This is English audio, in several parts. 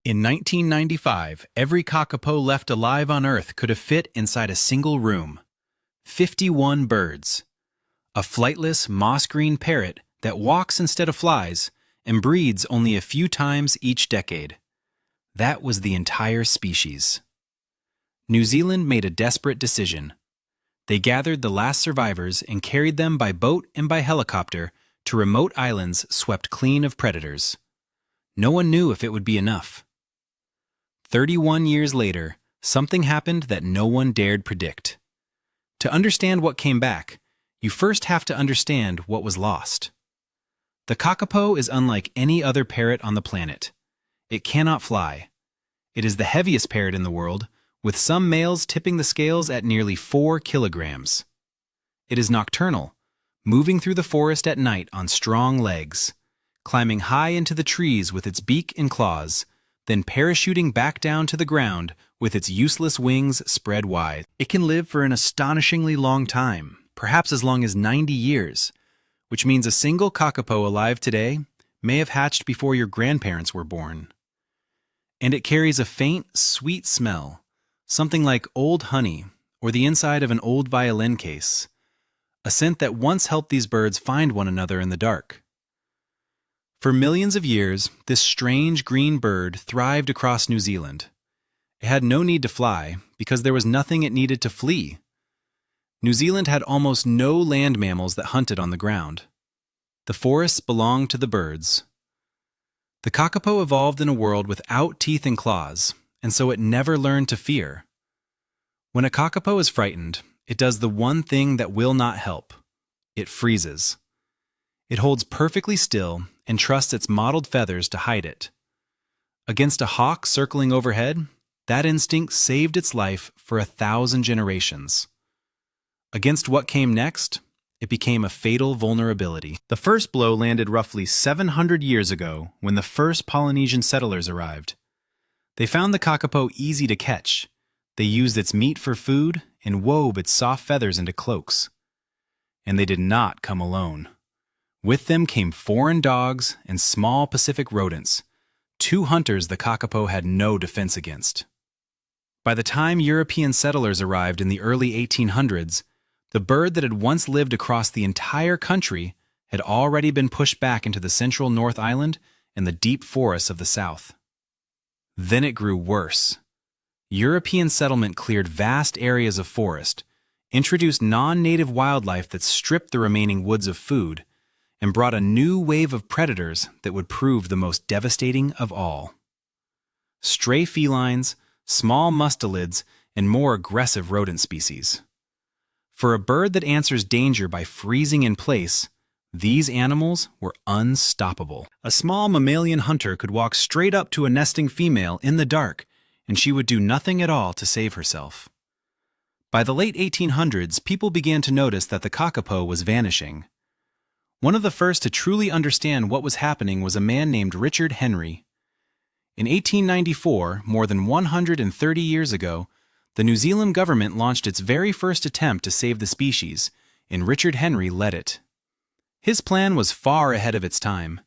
In 1995, every kakapo left alive on Earth could have fit inside a single room. 51 birds. A flightless, moss-green parrot that walks instead of flies and breeds only a few times each decade. That was the entire species. New Zealand made a desperate decision. They gathered the last survivors and carried them by boat and by helicopter to remote islands swept clean of predators. No one knew if it would be enough. 31 years later, something happened that no one dared predict. To understand what came back, you first have to understand what was lost. The kakapo is unlike any other parrot on the planet. It cannot fly. It is the heaviest parrot in the world, with some males tipping the scales at nearly 4 kilograms. It is nocturnal, moving through the forest at night on strong legs, climbing high into the trees with its beak and claws, then parachuting back down to the ground with its useless wings spread wide. It can live for an astonishingly long time, perhaps as long as 90 years, which means a single kakapo alive today may have hatched before your grandparents were born. And it carries a faint, sweet smell, something like old honey or the inside of an old violin case, a scent that once helped these birds find one another in the dark. For millions of years, this strange green bird thrived across New Zealand. It had no need to fly because there was nothing it needed to flee. New Zealand had almost no land mammals that hunted on the ground. The forests belonged to the birds. The kakapo evolved in a world without teeth and claws, and so it never learned to fear. When a kakapo is frightened, it does the one thing that will not help. It freezes. It holds perfectly still and trusts its mottled feathers to hide it. Against a hawk circling overhead, that instinct saved its life for 1,000 generations. Against what came next, it became a fatal vulnerability. The first blow landed roughly 700 years ago when the first Polynesian settlers arrived. They found the kakapo easy to catch. They used its meat for food and wove its soft feathers into cloaks. And they did not come alone. With them came foreign dogs and small Pacific rodents, 2 hunters the kakapo had no defense against. By the time European settlers arrived in the early 1800s, the bird that had once lived across the entire country had already been pushed back into the central North Island and the deep forests of the south. Then it grew worse. European settlement cleared vast areas of forest, introduced non-native wildlife that stripped the remaining woods of food, and brought a new wave of predators that would prove the most devastating of all. Stray felines, small mustelids, and more aggressive rodent species. For a bird that answers danger by freezing in place, these animals were unstoppable. A small mammalian hunter could walk straight up to a nesting female in the dark, and she would do nothing at all to save herself. By the late 1800s, people began to notice that the kakapo was vanishing. One of the first to truly understand what was happening was a man named Richard Henry. In 1894, more than 130 years ago, the New Zealand government launched its very first attempt to save the species, and Richard Henry led it. His plan was far ahead of its time.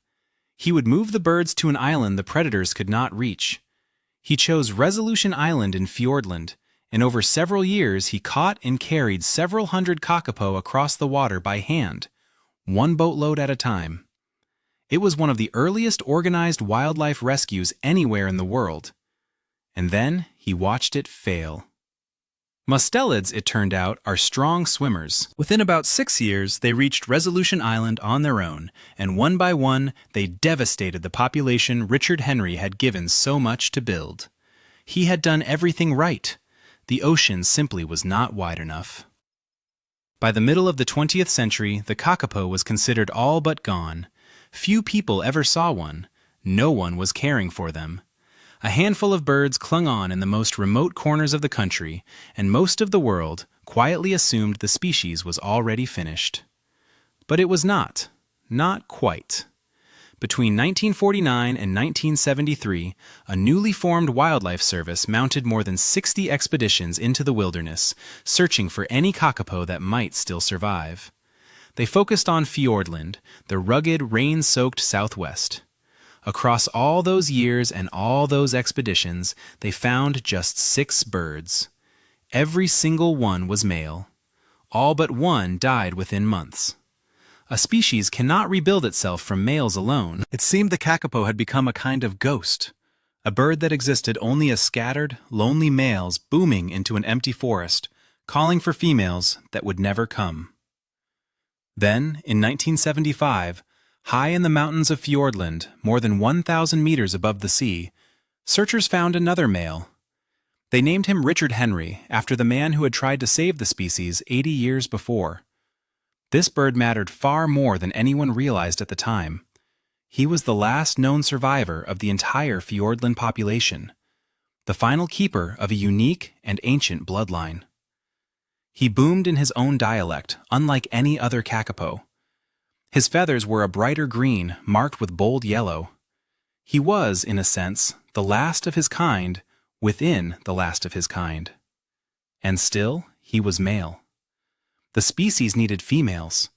He would move the birds to an island the predators could not reach. He chose Resolution Island in Fiordland, and over several years he caught and carried several hundred kakapo across the water by hand, 1 boatload at a time. It was one of the earliest organized wildlife rescues anywhere in the world. And then he watched it fail. Mustelids, it turned out, are strong swimmers. Within about 6 years, they reached Resolution Island on their own, and one by one, they devastated the population Richard Henry had given so much to build. He had done everything right. The ocean simply was not wide enough. By the middle of the 20th century, the kakapo was considered all but gone. Few people ever saw one. No one was caring for them. A handful of birds clung on in the most remote corners of the country, and most of the world quietly assumed the species was already finished. But it was not. Not quite. Between 1949 and 1973, a newly formed wildlife service mounted more than 60 expeditions into the wilderness, searching for any kakapo that might still survive. They focused on Fiordland, the rugged, rain-soaked southwest. Across all those years and all those expeditions, they found just 6 birds. Every single one was male. All but one died within months. A species cannot rebuild itself from males alone. It seemed the kakapo had become a kind of ghost, a bird that existed only as scattered, lonely males booming into an empty forest, calling for females that would never come. Then, in 1975, high in the mountains of Fiordland, more than 1,000 meters above the sea, searchers found another male. They named him Richard Henry, after the man who had tried to save the species 80 years before. This bird mattered far more than anyone realized at the time. He was the last known survivor of the entire Fiordland population, the final keeper of a unique and ancient bloodline. He boomed in his own dialect, unlike any other kakapo. His feathers were a brighter green, marked with bold yellow. He was, in a sense, the last of his kind within the last of his kind. And still, he was male. The species needed females.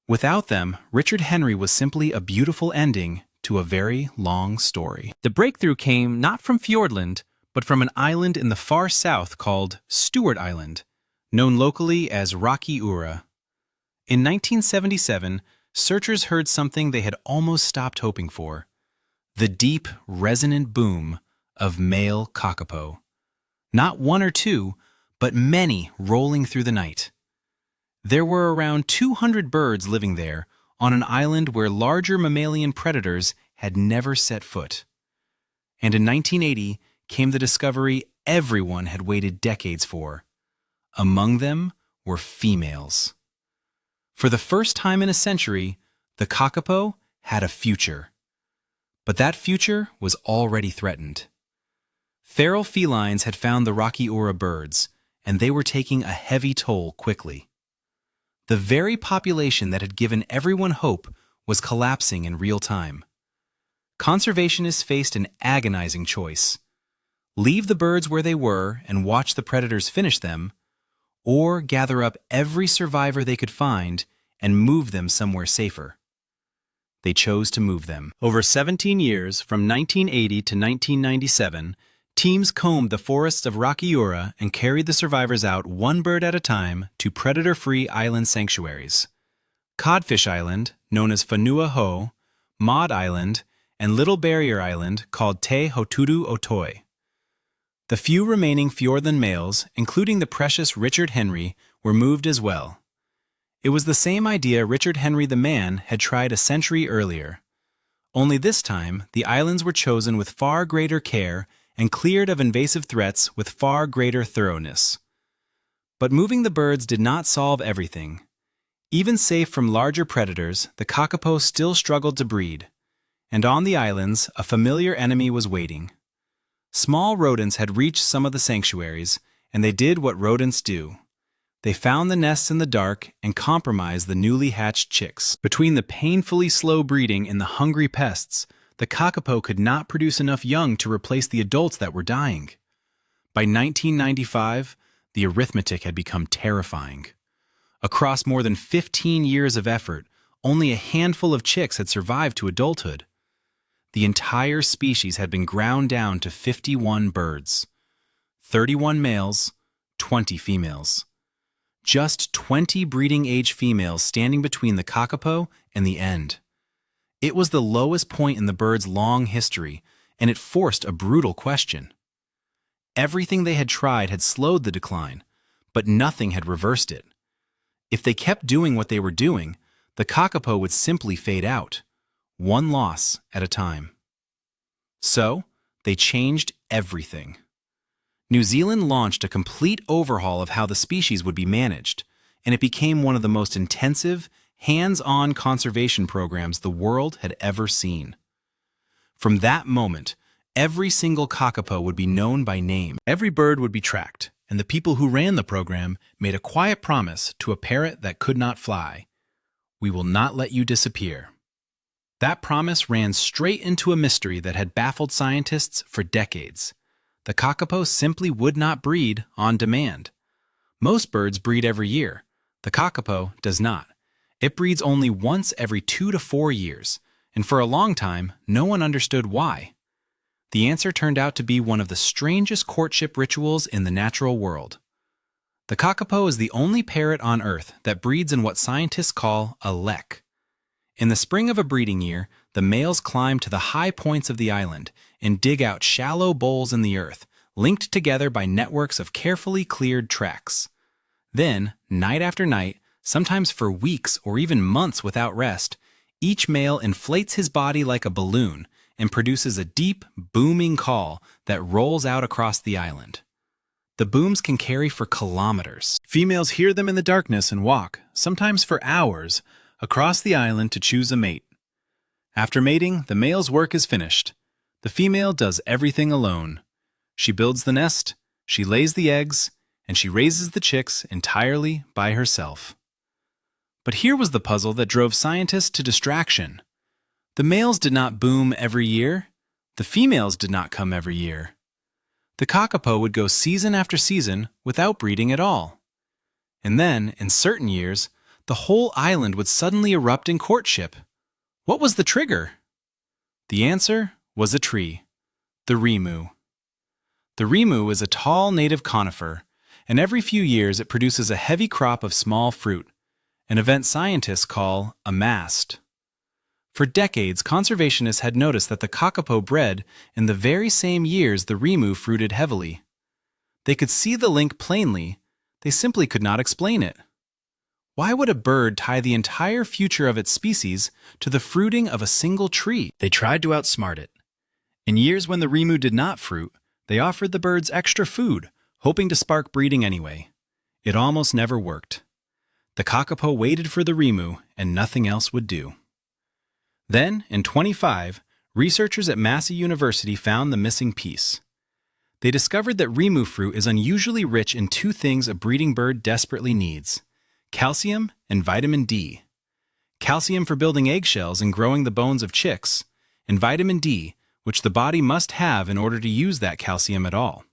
Without them, Richard Henry was simply a beautiful ending to a very long story. The breakthrough came not from Fiordland, but from an island in the far south called Stewart Island, known locally as Rocky Ura. In 1977, searchers heard something they had almost stopped hoping for: the deep, resonant boom of male kakapo. Not one or two, but many rolling through the night. There were around 200 birds living there, on an island where larger mammalian predators had never set foot. And in 1980 came the discovery everyone had waited decades for. Among them were females. For the first time in a century, the kakapo had a future. But that future was already threatened. Feral felines had found the Rocky Ura birds, and they were taking a heavy toll quickly. The very population that had given everyone hope was collapsing in real time. Conservationists faced an agonizing choice: leave the birds where they were and watch the predators finish them, or gather up every survivor they could find and move them somewhere safer. They chose to move them. Over 17 years, from 1980 to 1997, teams combed the forests of Rocky Ura and carried the survivors out one bird at a time to predator-free island sanctuaries: Codfish Island, known as Fanua Ho, Maud Island, and Little Barrier Island, called Te Hotudu Otoi. The few remaining Fiordland males, including the precious Richard Henry, were moved as well. It was the same idea Richard Henry the man had tried a century earlier. Only this time, the islands were chosen with far greater care and cleared of invasive threats with far greater thoroughness. But moving the birds did not solve everything. Even safe from larger predators, the kakapo still struggled to breed. And on the islands, a familiar enemy was waiting. Small rodents had reached some of the sanctuaries, and they did what rodents do. They found the nests in the dark and compromised the newly hatched chicks. Between the painfully slow breeding and the hungry pests, the kakapo could not produce enough young to replace the adults that were dying. By 1995, the arithmetic had become terrifying. Across more than 15 years of effort, only a handful of chicks had survived to adulthood. The entire species had been ground down to 51 birds. 31 males, 20 females. Just 20 breeding-age females standing between the kakapo and the end. It was the lowest point in the bird's long history, and it forced a brutal question. Everything they had tried had slowed the decline, but nothing had reversed it. If they kept doing what they were doing, the kakapo would simply fade out, one loss at a time. So, they changed everything. New Zealand launched a complete overhaul of how the species would be managed, and it became one of the most intensive, hands-on conservation programs the world had ever seen. From that moment, every single kakapo would be known by name. Every bird would be tracked, and the people who ran the program made a quiet promise to a parrot that could not fly: "We will not let you disappear." That promise ran straight into a mystery that had baffled scientists for decades. The kakapo simply would not breed on demand. Most birds breed every year. The kakapo does not. It breeds only once every 2 to 4 years, and for a long time, no one understood why. The answer turned out to be one of the strangest courtship rituals in the natural world. The kakapo is the only parrot on Earth that breeds in what scientists call a lek. In the spring of a breeding year, the males climb to the high points of the island and dig out shallow bowls in the earth, linked together by networks of carefully cleared tracks. Then, night after night, sometimes for weeks or even months without rest, each male inflates his body like a balloon and produces a deep, booming call that rolls out across the island. The booms can carry for kilometers. Females hear them in the darkness and walk, sometimes for hours, across the island to choose a mate. After mating, the male's work is finished. The female does everything alone. She builds the nest, she lays the eggs, and she raises the chicks entirely by herself. But here was the puzzle that drove scientists to distraction. The males did not boom every year. The females did not come every year. The kakapo would go season after season without breeding at all. And then, in certain years, the whole island would suddenly erupt in courtship. What was the trigger? The answer was a tree, the rimu. The rimu is a tall native conifer, and every few years it produces a heavy crop of small fruit, an event scientists call a mast. For decades, conservationists had noticed that the kakapo bred in the very same years the rimu fruited heavily. They could see the link plainly, they simply could not explain it. Why would a bird tie the entire future of its species to the fruiting of a single tree? They tried to outsmart it. In years when the rimu did not fruit, they offered the birds extra food, hoping to spark breeding anyway. It almost never worked. The kakapo waited for the rimu, and nothing else would do. Then, in 1925, researchers at Massey University found the missing piece. They discovered that rimu fruit is unusually rich in two things a breeding bird desperately needs: calcium and vitamin D. Calcium for building eggshells and growing the bones of chicks, and vitamin D, which the body must have in order to use that calcium at all.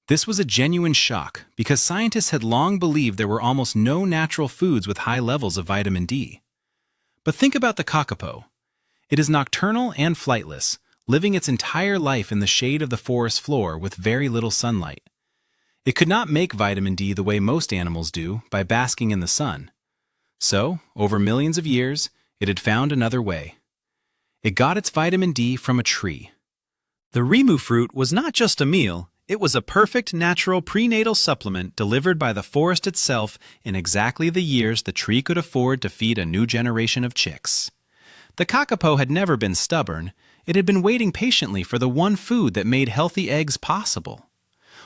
This was a genuine shock because scientists had long believed there were almost no natural foods with high levels of vitamin D. But think about the kakapo. It is nocturnal and flightless, living its entire life in the shade of the forest floor with very little sunlight. It could not make vitamin D the way most animals do, by basking in the sun. So, over millions of years, it had found another way. It got its vitamin D from a tree. The rimu fruit was not just a meal, it was a perfect natural prenatal supplement delivered by the forest itself in exactly the years the tree could afford to feed a new generation of chicks. The kakapo had never been stubborn. It had been waiting patiently for the one food that made healthy eggs possible.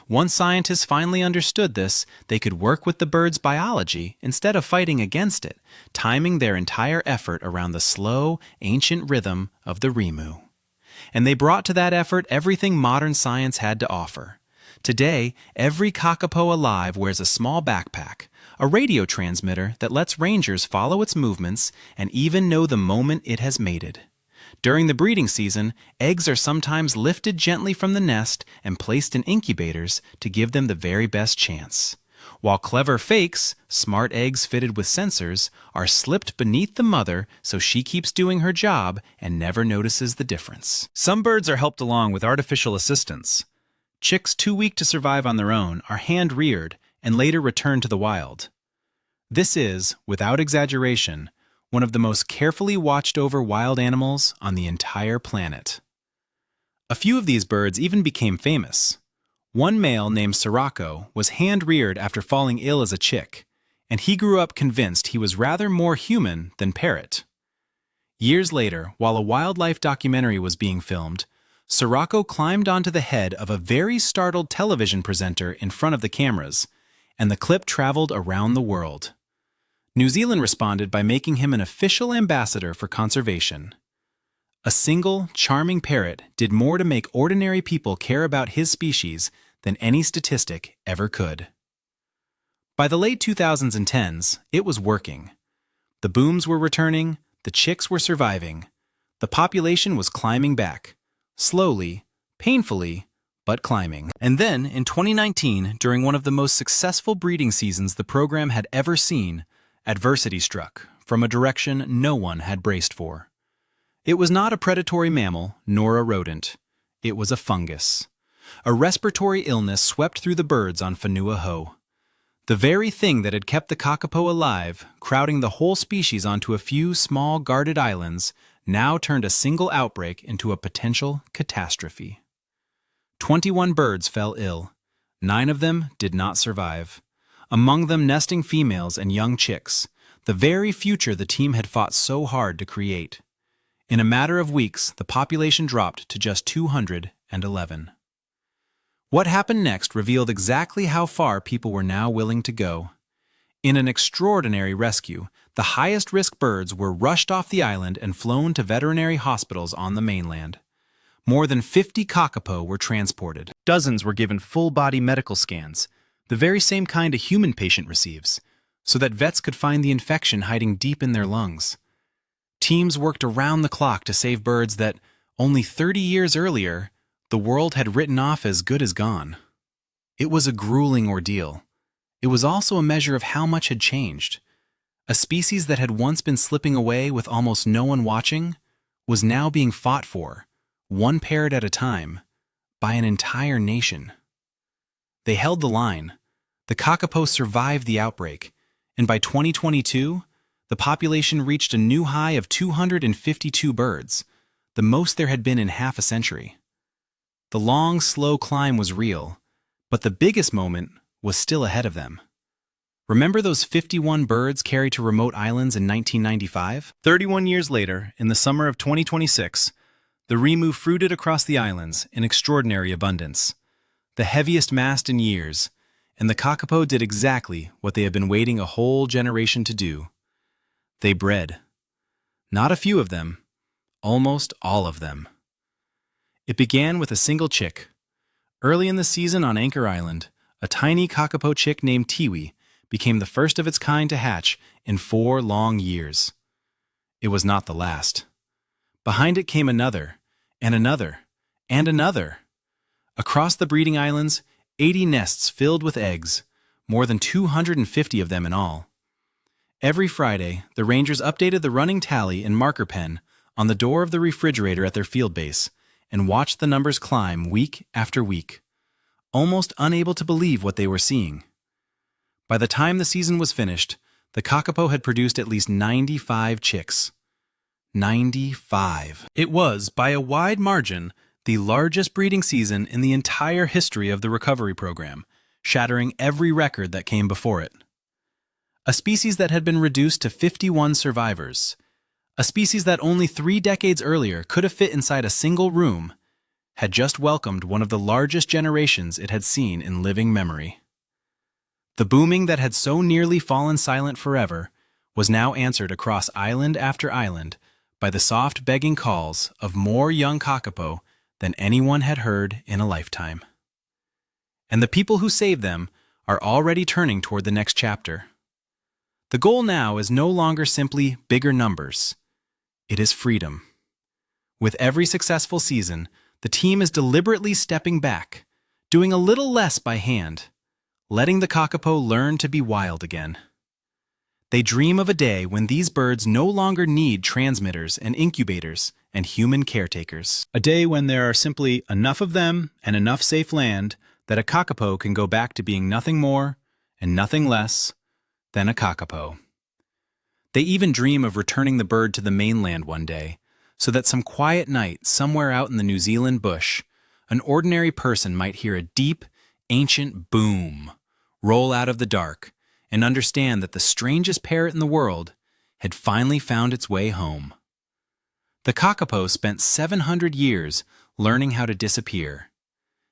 Once scientists finally understood this, they could work with the bird's biology instead of fighting against it, timing their entire effort around the slow, ancient rhythm of the rimu. And they brought to that effort everything modern science had to offer. Today, every kakapo alive wears a small backpack, a radio transmitter that lets rangers follow its movements and even know the moment it has mated. During the breeding season, eggs are sometimes lifted gently from the nest and placed in incubators to give them the very best chance. While clever fakes, smart eggs fitted with sensors, are slipped beneath the mother so she keeps doing her job and never notices the difference. Some birds are helped along with artificial assistance. Chicks too weak to survive on their own are hand-reared and later returned to the wild. This is, without exaggeration, one of the most carefully watched-over wild animals on the entire planet. A few of these birds even became famous. One male named Sirocco was hand-reared after falling ill as a chick, and he grew up convinced he was rather more human than parrot. Years later, while a wildlife documentary was being filmed, Sirocco climbed onto the head of a very startled television presenter in front of the cameras, and the clip traveled around the world. New Zealand responded by making him an official ambassador for conservation. A single, charming parrot did more to make ordinary people care about his species than any statistic ever could. By the late 2000s and 10s, it was working. The booms were returning, the chicks were surviving. The population was climbing back. Slowly, painfully, but climbing. And then, in 2019, during one of the most successful breeding seasons the program had ever seen, adversity struck from a direction no one had braced for. It was not a predatory mammal, nor a rodent. It was a fungus. A respiratory illness swept through the birds on Fanua Ho. The very thing that had kept the kakapo alive, crowding the whole species onto a few small guarded islands, now turned a single outbreak into a potential catastrophe. 21 birds fell ill. 9 of them did not survive. Among them nesting females and young chicks, the very future the team had fought so hard to create. In a matter of weeks, the population dropped to just 211. What happened next revealed exactly how far people were now willing to go. In an extraordinary rescue, the highest-risk birds were rushed off the island and flown to veterinary hospitals on the mainland. More than 50 kakapo were transported. Dozens were given full-body medical scans, the very same kind a human patient receives, so that vets could find the infection hiding deep in their lungs. Teams worked around the clock to save birds that, only 30 years earlier, the world had written off as good as gone. It was a grueling ordeal. It was also a measure of how much had changed. A species that had once been slipping away with almost no one watching was now being fought for, one parrot at a time, by an entire nation. They held the line. The kakapo survived the outbreak, and by 2022, the population reached a new high of 252 birds, the most there had been in half a century. The long, slow climb was real, but the biggest moment was still ahead of them. Remember those 51 birds carried to remote islands in 1995? 31 years later, in the summer of 2026, the Rimu fruited across the islands in extraordinary abundance, the heaviest mast in years, and the kakapo did exactly what they had been waiting a whole generation to do. They bred. Not a few of them, almost all of them. It began with a single chick. Early in the season on Anchor Island, a tiny kakapo chick named Tiwi became the first of its kind to hatch in 4 long years. It was not the last. Behind it came another, and another, and another. Across the breeding islands, 80 nests filled with eggs, more than 250 of them in all. Every Friday, the rangers updated the running tally in marker pen on the door of the refrigerator at their field base and watched the numbers climb week after week, almost unable to believe what they were seeing. By the time the season was finished, the kakapo had produced at least 95 chicks. 95. It was, by a wide margin, the largest breeding season in the entire history of the recovery program, shattering every record that came before it. A species that had been reduced to 51 survivors, a species that only 3 decades earlier could have fit inside a single room, had just welcomed one of the largest generations it had seen in living memory. The booming that had so nearly fallen silent forever was now answered across island after island by the soft begging calls of more young kakapo than anyone had heard in a lifetime. And the people who saved them are already turning toward the next chapter. The goal now is no longer simply bigger numbers. It is freedom. With every successful season, the team is deliberately stepping back, doing a little less by hand, letting the kakapo learn to be wild again. They dream of a day when these birds no longer need transmitters and incubators and human caretakers. A day when there are simply enough of them and enough safe land that a kakapo can go back to being nothing more and nothing less than a kakapo. They even dream of returning the bird to the mainland one day, so that some quiet night somewhere out in the New Zealand bush, an ordinary person might hear a deep, ancient boom roll out of the dark and understand that the strangest parrot in the world had finally found its way home. The kakapo spent 700 years learning how to disappear,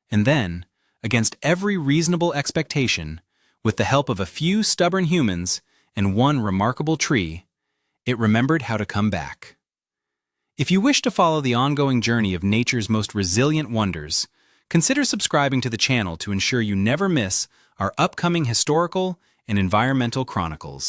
and then, against every reasonable expectation, with the help of a few stubborn humans and one remarkable tree, it remembered how to come back. If you wish to follow the ongoing journey of nature's most resilient wonders, consider subscribing to the channel to ensure you never miss our upcoming historical and environmental chronicles.